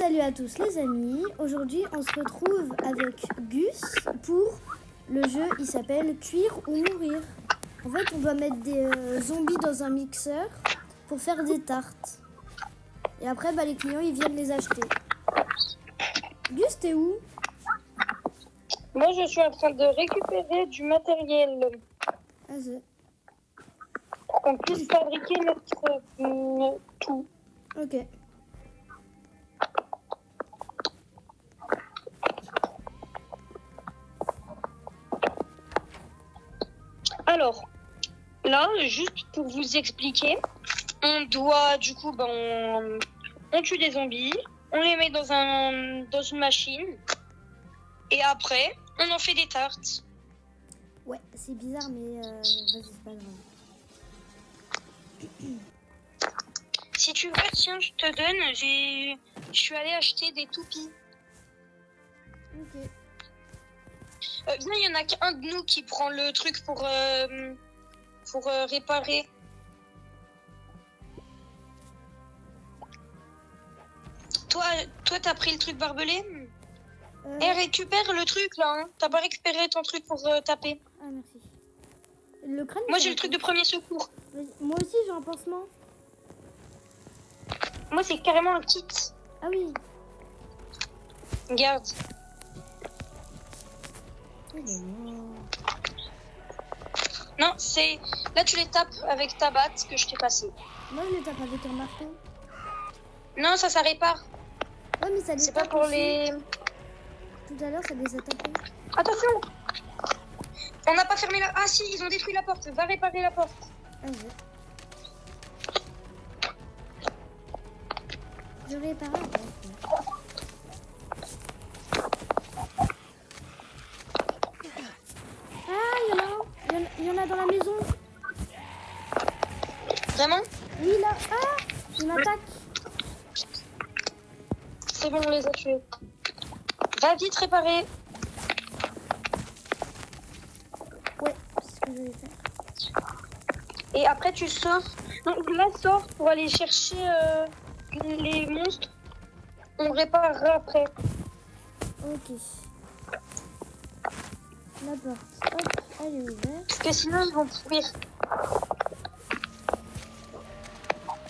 Salut à tous les amis, aujourd'hui on se retrouve avec Gus pour le jeu, il s'appelle Cuire ou Mourir. En fait on doit mettre des zombies dans un mixeur pour faire des tartes. Et après les clients ils viennent les acheter. Gus, t'es où? Moi je suis en train de récupérer du matériel Vas-y. pour qu'on puisse fabriquer notre tout. Ok. Alors, là, juste pour vous expliquer, on doit du coup, on tue des zombies, on les met dans une machine, et après, on en fait des tartes. Ouais, c'est bizarre mais vas-y, c'est pas grave. Si tu veux, tiens, je te donne, je suis allée acheter des toupies. Ok. Viens, il y en a qu'un de nous qui prend le truc pour réparer. Toi, t'as pris le truc barbelé et récupère le truc là. Hein. T'as pas récupéré ton truc pour taper. Ah merci. Le crâne. Moi j'ai le truc de premier secours. Moi aussi j'ai un pansement. Moi c'est carrément un kit. Ah oui. Regarde. Non, c'est... Là, tu les tapes avec ta batte que je t'ai passée. Moi, je les tape avec un marteau. Non, ça répare. Ouais, mais ça les c'est tape pas pour aussi. les... Tout à l'heure, ça les a tapés. Attention! On n'a pas fermé la... Ah si, ils ont détruit la porte. Va réparer la porte. Vas-y. Je répare la porte. Il y en a dans la maison. Vraiment? Oui, là. Ah, il m'attaque. C'est bon, on les a tués. Va vite réparer. Ouais, c'est ce que je vais faire. Et après, tu sors. Donc là, sors pour aller chercher les monstres. On réparera après. Ok. La porte, hop, elle est ouverte. Parce que sinon, ils vont pourrir.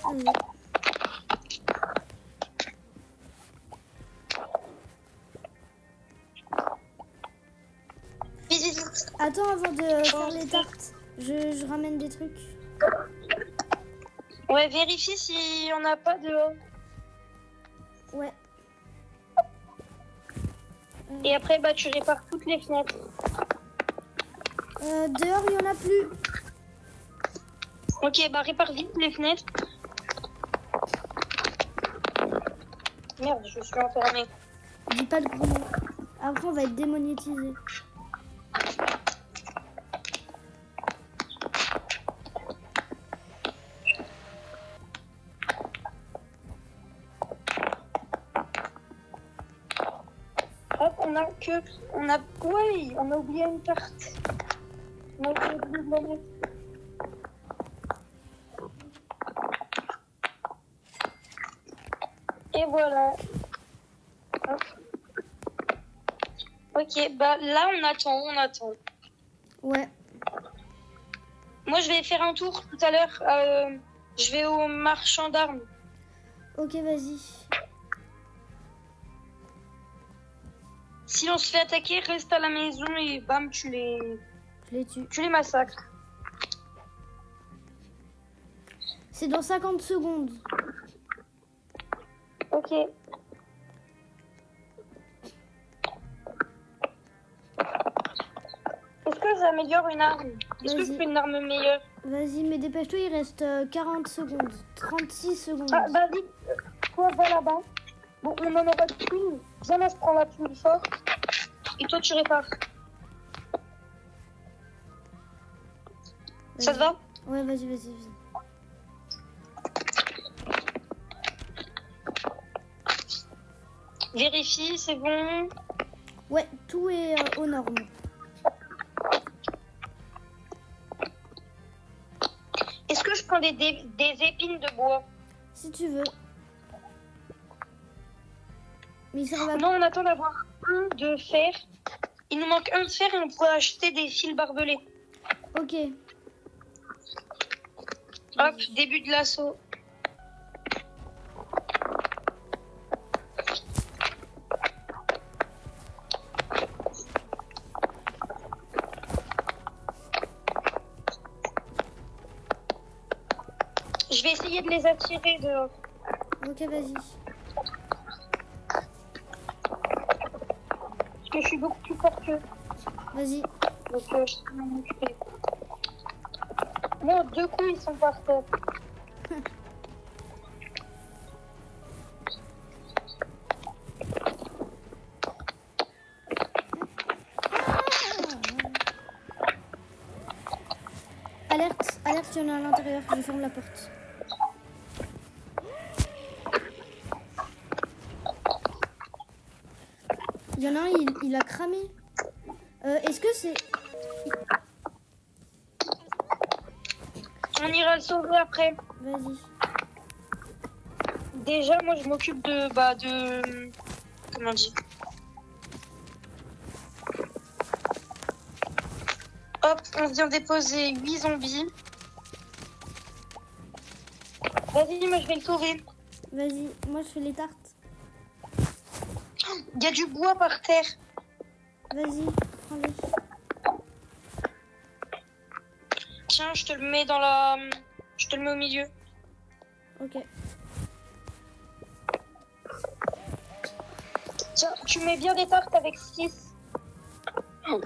Allez. Vite. Attends, avant de faire les tartes, je ramène des trucs. Ouais, vérifie s'il n'y en a pas dehors. Ouais. Et après, tu répares toutes les fenêtres. Dehors, il n'y en a plus. Ok, répare vite les fenêtres. Merde, je suis enfermée. Dis pas le gros mot. Après, on va être démonétisé. Hop, on a oublié une carte. On a oublié de la mettre. Et voilà. Hop. Ok, là on attend. Ouais. Moi je vais faire un tour tout à l'heure. Je vais au marchand d'armes. Ok, vas-y. Si on se fait attaquer, reste à la maison et bam, Je les tue. tu les massacres. C'est dans 50 secondes. Ok. Est-ce que j'améliore une arme? Est-ce que je fais une arme meilleure? Vas-y, mais dépêche-toi, il reste 40 secondes. 36 secondes. Ah, vas-y. Toi, va là-bas. Bon, on en aura qu'une. Viens, là, je prends la plus forte. Et toi, tu répares. Ça te va? Ouais, vas-y. Vérifie, c'est bon. Ouais, tout est aux normes. Est-ce que je prends des épines de bois? Si tu veux. Mais il sert à... Non, on attend d'avoir un de fer. Il nous manque un de fer et on pourrait acheter des fils barbelés. Ok. Hop, début de l'assaut. Je vais essayer de les attirer dehors. Ok, vas-y. Parce que je suis beaucoup plus fort qu'eux. Vas-y. Donc, je peux m'en occuper. Bon, 2 coups, ils sont par terre. Alerte, alerte, il y en a à l'intérieur. Je ferme la porte. Il y en a un, il a cramé. Est-ce que c'est... On ira le sauver après. Vas-y. Déjà, moi, je m'occupe de... Comment on dit? Hop, on vient déposer 8 zombies. Vas-y, moi, je vais le sauver. Vas-y, moi je fais les tartes. Il y a du bois par terre. Vas-y, prends-les. Tiens, je te le mets dans la... Je te le mets au milieu. Ok. Tiens, tu mets bien des tartes avec 6.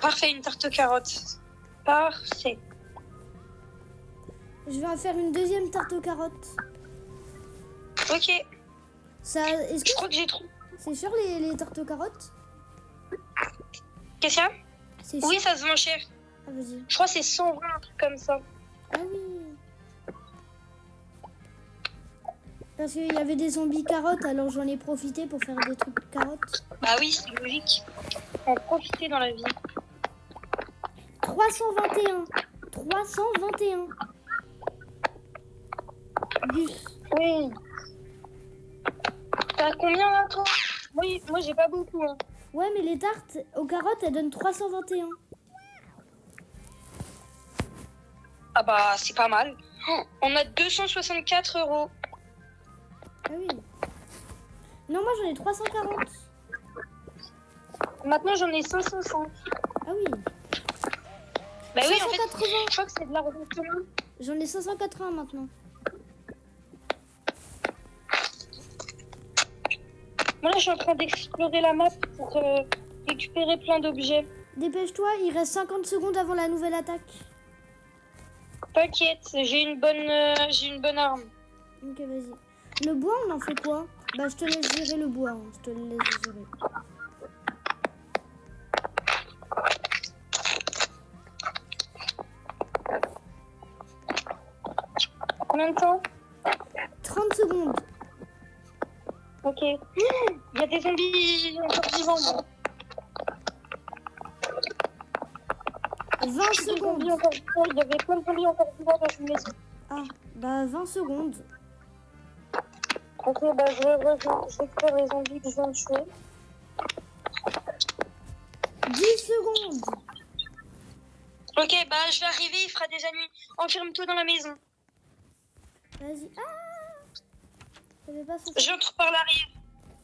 Parfait, une tarte aux carottes. Parfait. Je vais en faire une deuxième tarte aux carottes. Ok. Ça, est-ce Je que crois que j'ai trop... c'est sûr les tartes aux carottes? Qu'est-ce qu'il y a? C'est Oui, sûr. ça se vend cher. Ah, vas-y. Je crois que c'est 120, un truc comme ça. Ah oui. Parce qu'il y avait des zombies carottes, alors j'en ai profité pour faire des trucs carottes. Bah oui, c'est logique. En profiter dans la vie. 321. 321. Gus. Oui. T'as combien là, toi? Moi j'ai pas beaucoup. Hein. Ouais, mais les tartes aux carottes, elles donnent 321. Ah bah, c'est pas mal. On a 264 €. Ah oui. Non, moi j'en ai 340. Maintenant, j'en ai 505. Ah oui. Bah oui, en fait, 580. je crois que c'est de l'argent commun. J'en ai 580 maintenant. Moi, là, je suis en train d'explorer la map pour récupérer plein d'objets. Dépêche-toi, il reste 50 secondes avant la nouvelle attaque. T'inquiète, j'ai une bonne arme. Ok, vas-y. Le bois, on en fait quoi? Bah, je te laisse gérer le bois. Hein. Je te le laisse gérer. Combien de temps? 30 secondes. Ok. Il y a des zombies encore vivants. Moi. 20 Des secondes. zombies encore vivants. Il y avait plein de zombies encore vivants dans une maison. Ah, bah 20 secondes. Ok, bah je récupère les zombies que je viens de tuer. 10 secondes. Ok, bah je vais arriver, il fera déjà nuit. Enferme-toi dans la maison. Vas-y. Ah, ça fait pas son... J'entre par l'arrière.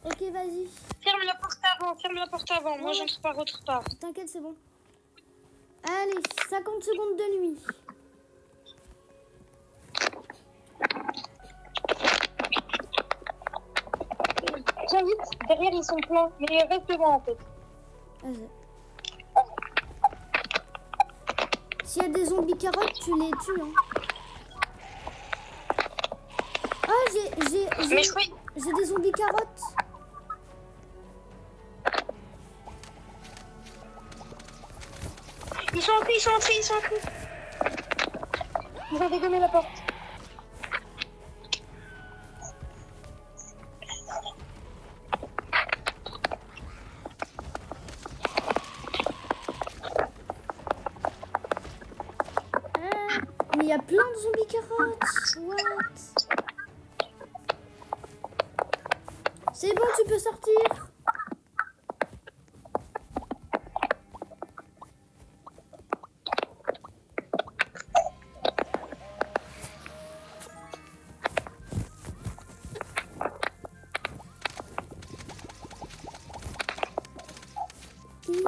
Ok, vas-y. Ferme la porte avant. Moi, Ouais. j'entre par autre part. T'inquiète, c'est bon. Allez, 50 secondes de nuit. Viens vite, derrière ils sont pleins. Mais reste devant en fait. Vas-y. S'il y a des zombies carottes, tu les tues. Hein. Ah, Mais je crois... j'ai des zombies carottes. Ils sont entrés. Ils ont dégommé la porte. Ah, mais il y a plein de zombies carottes. What? C'est bon, tu peux sortir. fini.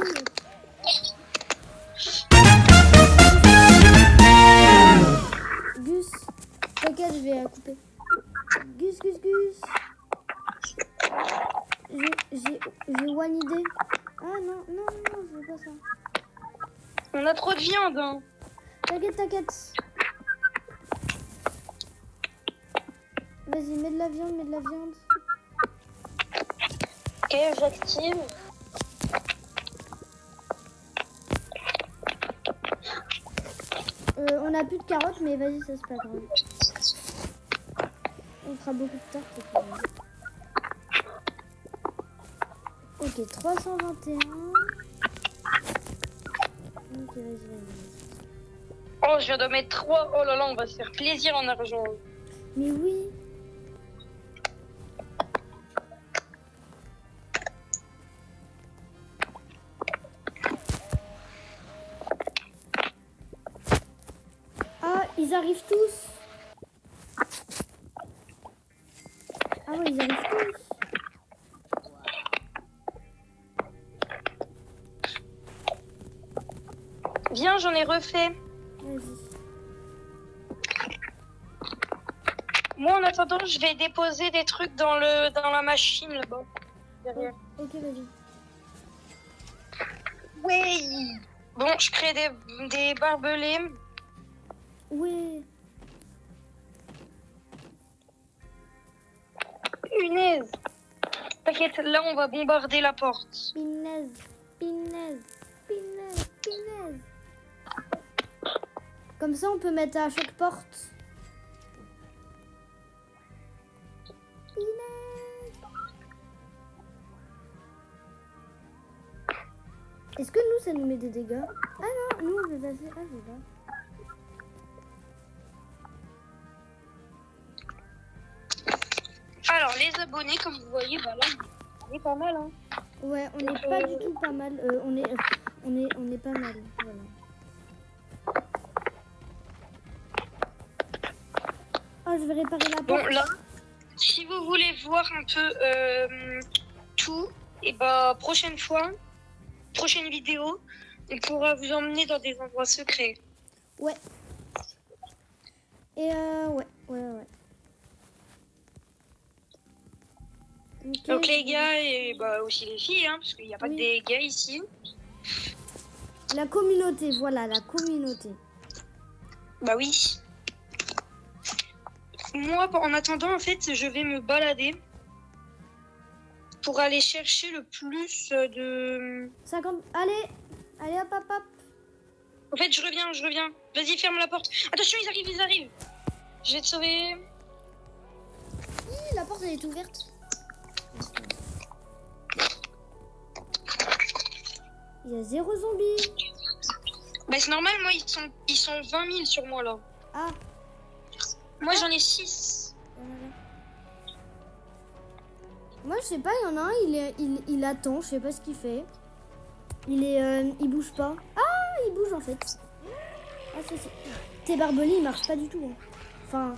Gus, t'inquiète, je vais couper. Gus. J'ai one idée. Ah non, je veux pas ça. On a trop de viande. Hein. T'inquiète. Vas-y, mets de la viande. Ok, j'active. On a plus de carottes, mais vas-y, ça c'est pas grave. On fera beaucoup de tartes. Ok, 321. Ok, vas-y. Oh, je viens de mettre 3. Oh là là, on va se faire plaisir en argent. Mais oui. Ah, ils arrivent tous. Ah ouais, ils arrivent tous. Viens, j'en ai refait. Vas-y. Moi, en attendant, je vais déposer des trucs dans la machine là-bas. Derrière. Ok, vas-y. Oui. Bon, je crée des barbelés. Ouais. Punaise. T'inquiète, là, on va bombarder la porte. Pinaise. Comme ça, on peut mettre à chaque porte. Pinaise. Est-ce que nous, ça nous met des dégâts? Ah non, nous, on veut passer. Ah, je sais pas. Alors, les abonnés, comme vous voyez, bah là, on est pas mal, hein. Ouais, on n'est pas du tout pas mal. On est pas mal. Voilà. Oh, je vais réparer la porte. Bon, là, si vous voulez voir un peu tout, et bah, prochaine vidéo, on pourra vous emmener dans des endroits secrets. Ouais. Et ouais. Okay. Donc les gars et bah aussi les filles, hein, parce qu'il n'y a pas que des gars ici. La communauté, voilà, la communauté. Bah oui. Moi, en attendant, en fait, je vais me balader pour aller chercher le plus de... 50... Allez, hop. En fait, je reviens. Vas-y, ferme la porte. Attention, ils arrivent. Je vais te sauver. La porte, elle est ouverte. Il y a 0 zombies. Bah c'est normal, moi, ils sont 20 000 sur moi, là. Ah. Moi, j'en ai 6. Moi, je sais pas, il y en a un, il attend, je sais pas ce qu'il fait. Il bouge pas. Ah, il bouge en fait. Ah, tes barbelés, ils marchent pas du tout. Hein. Enfin,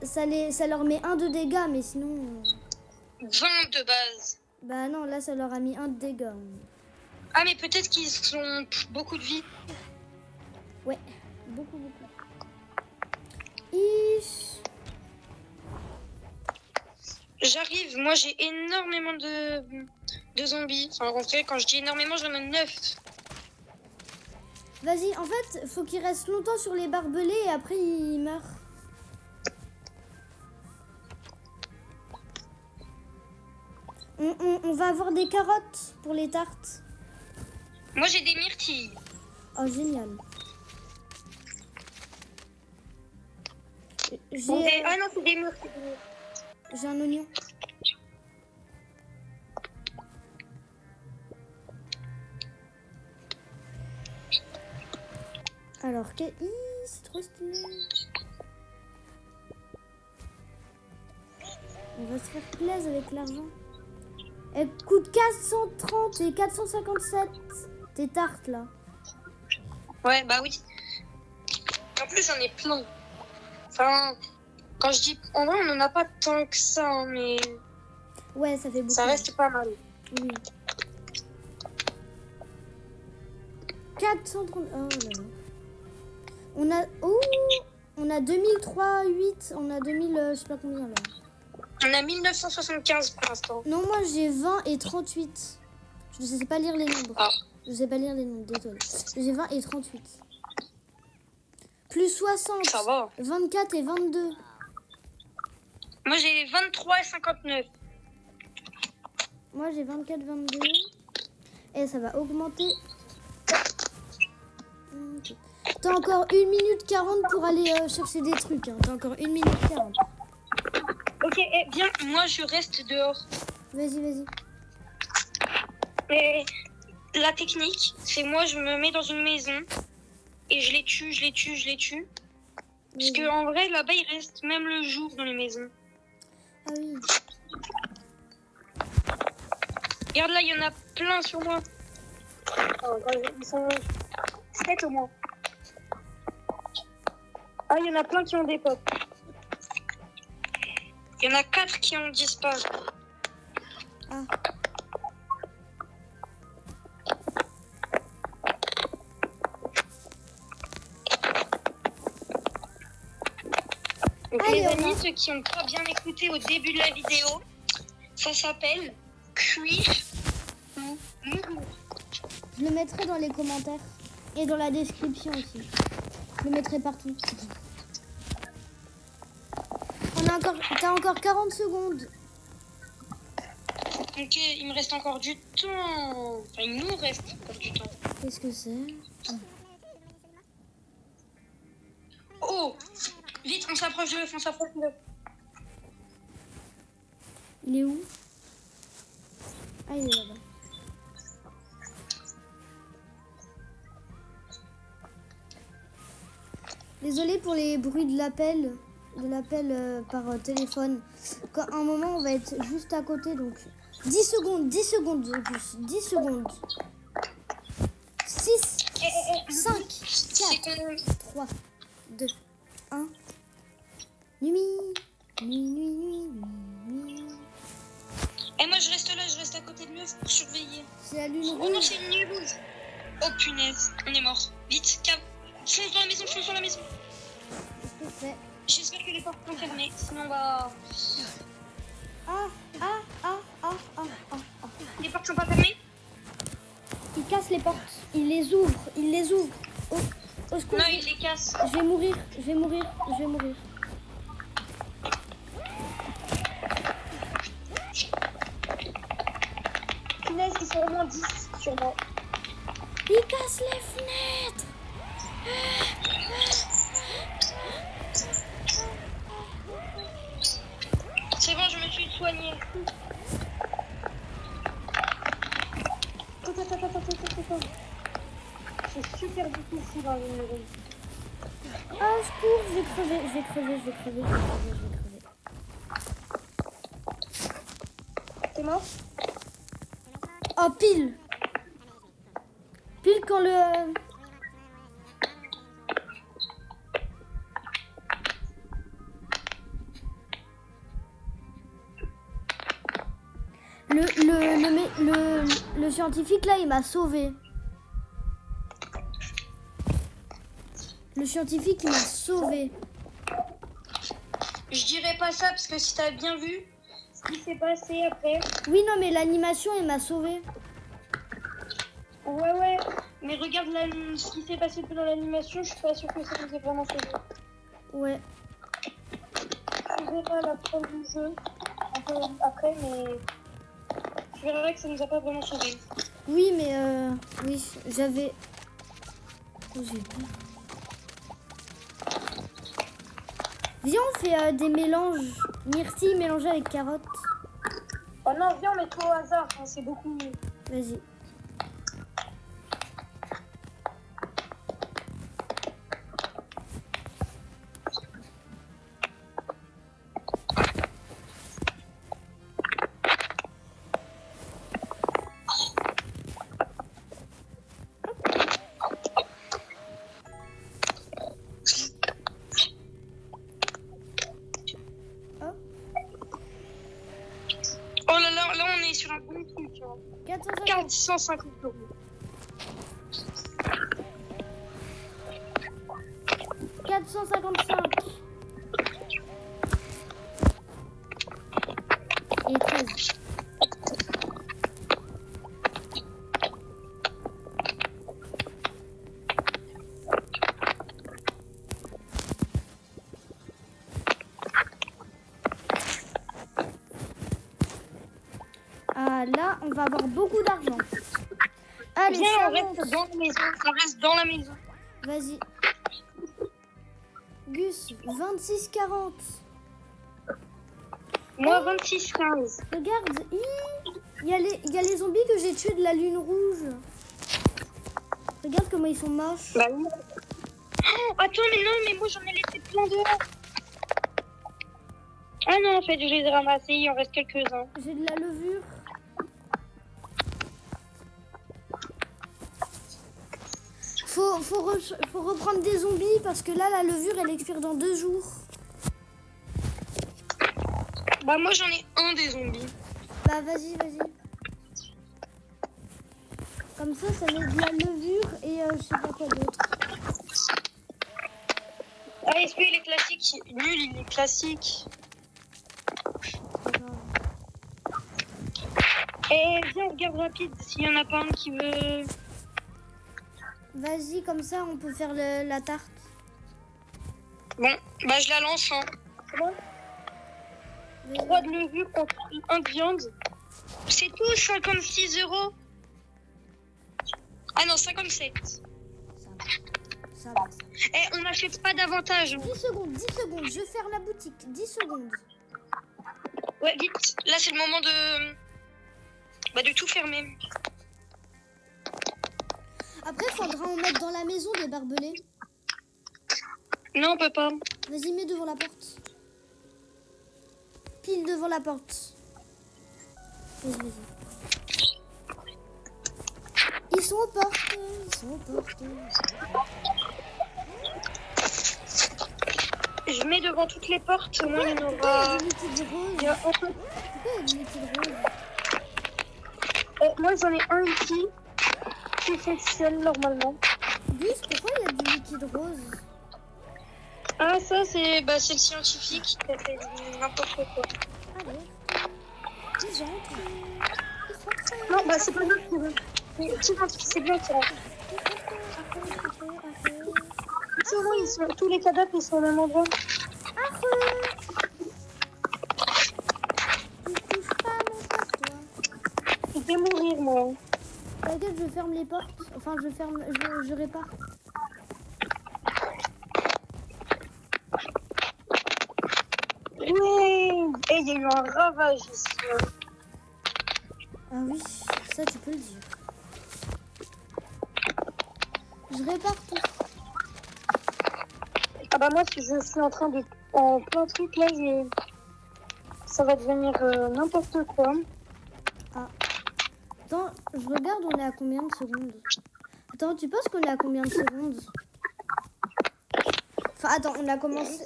ça leur met 1 de dégâts, mais sinon... 20 de base. Bah non, là, ça leur a mis 1 de dégâts. Ah, mais peut-être qu'ils ont beaucoup de vie. Ouais, beaucoup. Ish. J'arrive, moi j'ai énormément de zombies. Enfin, en fait, quand je dis énormément, j'en ai 9. Vas-y, en fait, faut qu'il reste longtemps sur les barbelés et après il meurt. On va avoir des carottes pour les tartes. Moi j'ai des myrtilles. Oh, génial. Ah non, c'est des myrtilles. J'ai un oignon. Alors, c'est trop stylé. On va se faire plaisir avec l'argent. Elle coûte 430 et 457. Tes tartes, là. Ouais, bah oui. En plus, j'en ai plein. Enfin, quand je dis... En vrai, on n'en a pas tant que ça, hein, mais... Ouais, ça fait beaucoup. Ça reste pas mal. Oui. 430. Oh là là. On a 2003, 8. On a 2000, je sais pas combien là. On a 1975 pour l'instant. Non, moi j'ai 20 et 38. Je ne sais pas lire les nombres. Ah. Je sais pas lire les nombres, désolé. J'ai 20 et 38. Plus 60. Ça va. 24 et 22. Moi j'ai 23 et 59. Moi j'ai 24, 22. Et ça va augmenter. Ok. T'as encore 1 minute 40 pour aller chercher des trucs. Hein. T'as encore 1 minute 40. Ok, bien, moi je reste dehors. Vas-y. Et la technique, c'est moi je me mets dans une maison et je les tue. Parce que en vrai, là-bas, il reste même le jour dans les maisons. Ah oui. Regarde là, il y en a plein sur moi. Oh, ils sont 7 au moins. Ah, il y en a plein qui ont des pop. Il y en a 4 qui ont disparu. Ah. Donc, Allez, les on amis, va. ceux qui n'ont pas bien écouté au début de la vidéo, ça s'appelle cuire ou mourir. Je le mettrai dans les commentaires. Et dans la description aussi. Je le mettrai partout. T'as encore 40 secondes. Ok, il me reste encore du temps. Enfin, il nous reste encore du temps. Qu'est-ce que c'est? Oh! Vite, on s'approche de l'œuf, Il est où? Ah, il est là-bas. Désolée pour les bruits de l'appel par téléphone. Quand un moment, on va être juste à côté, donc 10 secondes en plus, 10 secondes. 6, 5, 4, 3, 2, 1. Nuit. Et moi, je reste là, je reste à côté de l'œuf pour surveiller. C'est la lune Oh non, rouge. c'est une nuit rouge. Oh punaise, on est mort. Vite, fonce dans la maison. Qu'est-ce que c'est? J'espère que les portes sont fermées, sinon on va... Ah. Les portes sont pas fermées? Il casse les portes. Il les ouvre. Au secours. Non, il les casse. Je vais mourir. Punaise, ils sont au moins 10 sur moi. Il casse les fenêtres. C'est bon, je me suis soignée. Attends. C'est super difficile dans une rue. Ah, au secours, je vais crever. T'es mort? Oh, pile quand le... Le scientifique là, il m'a sauvé. Le scientifique, il m'a sauvé. Je dirais pas ça parce que si t'as bien vu ce qui s'est passé après. Oui, non, mais l'animation, il m'a sauvé. Ouais. Mais regarde ce qui s'est passé dans l'animation, je suis pas sûre que ça nous ait vraiment sauvé. Ouais. Je verrai la fin du jeu un peu après, mais je verrai que ça nous a pas vraiment sauvé. Oui, mais oui, j'avais... Oh, j'ai peur. Viens, on fait des mélanges. Myrtille mélangée avec carottes. Oh non, viens, on met tout au hasard, hein, c'est beaucoup mieux. Vas-y. Oh là, on est sur un bon truc. Hein. 450. 450 euros. 455. Et 13. Ah, là, on va avoir beaucoup d'argent. Allez, Viens, ça on reste monte. dans la maison. On reste dans la maison. Vas-y. Gus, 26,40. Moi, 26,15. Regarde, il y a les zombies que j'ai tués de la lune rouge. Regarde comment ils sont moches. Bah oui. Oh, attends, mais non, mais moi j'en ai laissé plein dehors. Ah non, en fait, je les ai ramassés, il en reste quelques-uns. J'ai de la levure. Faut reprendre des zombies parce que là, la levure, elle expire dans 2 jours. Bah moi j'en ai un des zombies. Bah vas-y. Comme ça met de la levure et je sais pas quoi d'autre. Ah, est-ce qu'il est classique? Nul, il est classique. Et viens, on regarde rapide s'il y en a pas un qui veut... Vas-y, comme ça, on peut faire la tarte. Bon, bah je la lance, hein. C'est bon? 3 de levure contre 1 de viande. C'est tout, 56 €. Ah non, 57. Ça va. Eh, on n'achète pas davantage. 10 secondes, je ferme la boutique. 10 secondes. Ouais, vite. Là, c'est le moment de... Bah, de tout fermer. Après, faudra en mettre dans la maison des barbelés. Non, on peut pas. Vas-y, mets devant la porte. Pile devant la porte. Vas-y. Ils sont aux portes. Je mets devant toutes les portes. Moi, il y en aura... Il y a un peu. Pourquoi il y a du liquide rose? Moi, j'en ai un ici. Qui fonctionne normalement. Gus, pourquoi il y a du liquide rose? Ah, ça, c'est le scientifique qui a fait n'importe quoi. Allez. Ils entrent. Non, bah, c'est pas nous qui veut. C'est bien qui rentre. C'est bon, tous les cadavres, ils sont au même endroit. Tu touches pas à mon pote, toi. Je vais mourir, moi. T'inquiète, je ferme les portes. Enfin, je répare. Ouais. Et il y a eu un ravage ici. Ah oui, ça tu peux le dire. Je répare tout. Ah bah moi, je suis en train de... En plein truc, là, ça va devenir n'importe quoi. Ah. Attends, je regarde, on est à combien de secondes? Attends, tu penses qu'on est à combien de secondes? Enfin, attends, on a commencé...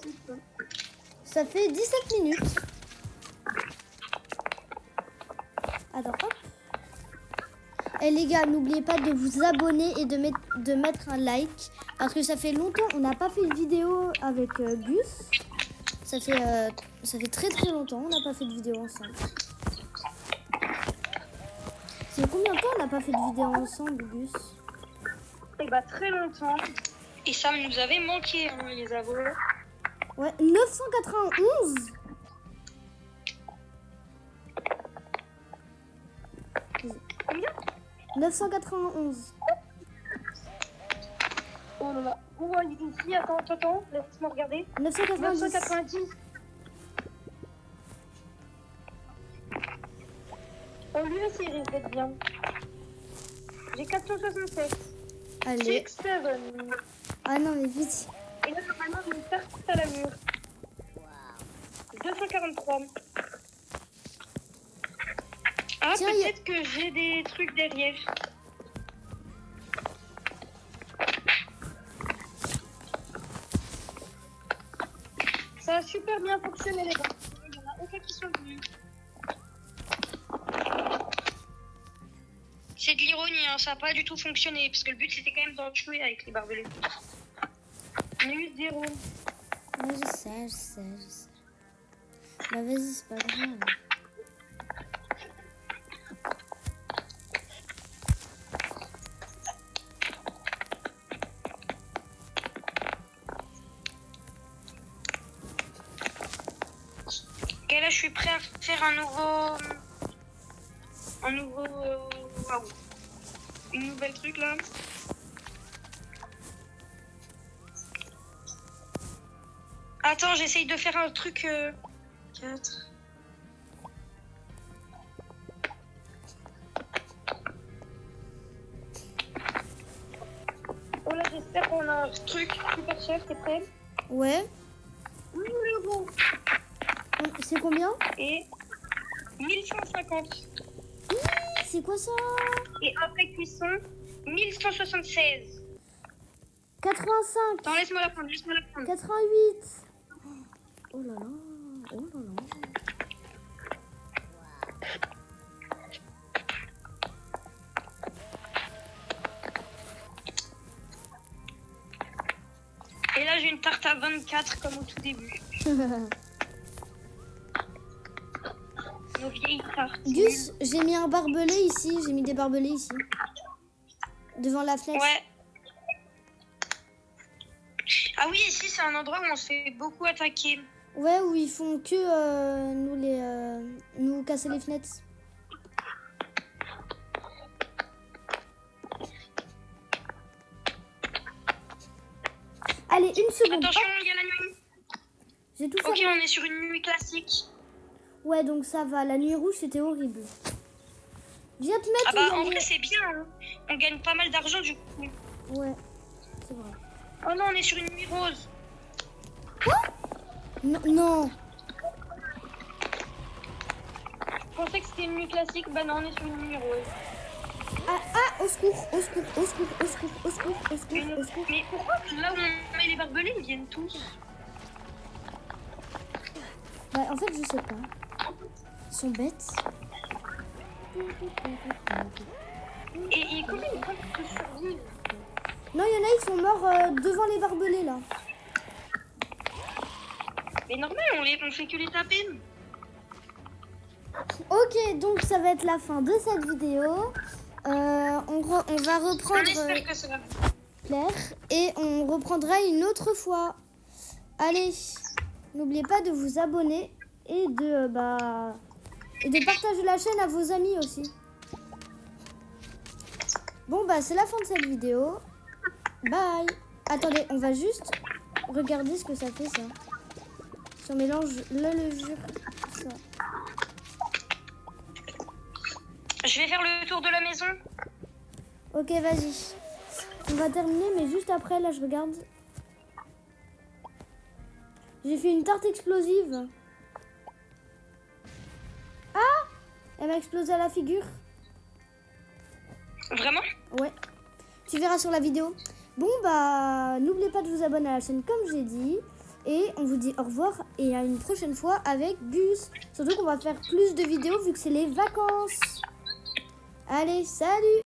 Ça fait 17 minutes. Attends, hop. Et les gars, n'oubliez pas de vous abonner et de mettre un like. Parce que ça fait longtemps, on n'a pas fait de vidéo avec Gus. Ça fait très très longtemps, on n'a pas fait de vidéo ensemble. C'est combien de temps on n'a pas fait de vidéo ensemble, Gus? Et bah très longtemps. Et ça nous avait manqué, hein, les avouer. Ouais, 991. Combien? 991. Oh là là. Oh, ici, attends, laisse-moi regarder. 990. 990. On lui aussi risque bien. J'ai 467. Allez. 6, 7. Ah non, mais vite. Et là, normalement, je vais me faire tout à la mur. 243. Ah, tiens, peut-être que j'ai des trucs derrière. Ça a super bien fonctionné, les gars. Il n'y en a aucun qui sont venus. C'est de l'ironie, hein. Ça n'a pas du tout fonctionné. Parce que le but, c'était quand même d'en tuer avec les barbelés. On a eu 0. Ouais, je sais. Bah vas-y, c'est pas grave. Ok, là, je suis prêt à faire un nouveau... Waouh. Une nouvelle truc, là. Attends, j'essaye de faire un truc... 4... Oh là, j'espère qu'on a un truc super cher, t'es prêt? Ouais. 1000 euros C'est combien? et 1150. C'est quoi ça? Et après cuisson, 1176. 85. Attends, laisse-moi la prendre. 88. Oh là là. Et là, j'ai une tarte à 24 comme au tout début. Nos vieilles tartes. Gus, j'ai mis un barbelé ici. J'ai mis des barbelés ici. Devant la fenêtre. Ouais. Ah oui, ici, c'est un endroit où on se fait beaucoup attaquer. Ouais, où ils font que nous casser les fenêtres. Allez, une seconde. Attention, Hop, il y a la nuit. j'ai tout Ok, fait. on est sur une nuit classique. Ouais, donc ça va. La nuit rouge, c'était horrible. Viens te mettre Ah bah, où il y a en les- vrai, c'est bien. Hein. On gagne pas mal d'argent, du coup. Ouais, c'est vrai. Oh non, on est sur une nuit rose. Non, non. Je pensais que c'était une nuit classique. Bah non, on est sur une nuit rose. Ah, au secours. Mais pourquoi là où on met les barbelés, ils viennent tous? Bah, en fait, je sais pas. Ils sont bêtes. Et comment ils peuvent te survivre? Non, il y en a, ils sont morts devant les barbelés, là. Mais normal, on fait que les taper. Ok, donc ça va être la fin de cette vidéo. On va On reprendre espère que ça va. Claire et on reprendra une autre fois. Allez, n'oubliez pas de vous abonner et de partager la chaîne à vos amis aussi. Bon bah c'est la fin de cette vidéo. Bye. Attendez, on va juste regarder ce que ça fait ça. Si on mélange la levure, ça. Je vais faire le tour de la maison. Ok, vas-y. On va terminer, mais juste après, là, je regarde. J'ai fait une tarte explosive. Ah! Elle m'a explosé à la figure. Vraiment? Ouais. Tu verras sur la vidéo. Bon, bah, n'oubliez pas de vous abonner à la chaîne, comme j'ai dit. Et on vous dit au revoir et à une prochaine fois avec Gus. Surtout qu'on va faire plus de vidéos vu que c'est les vacances. Allez, salut!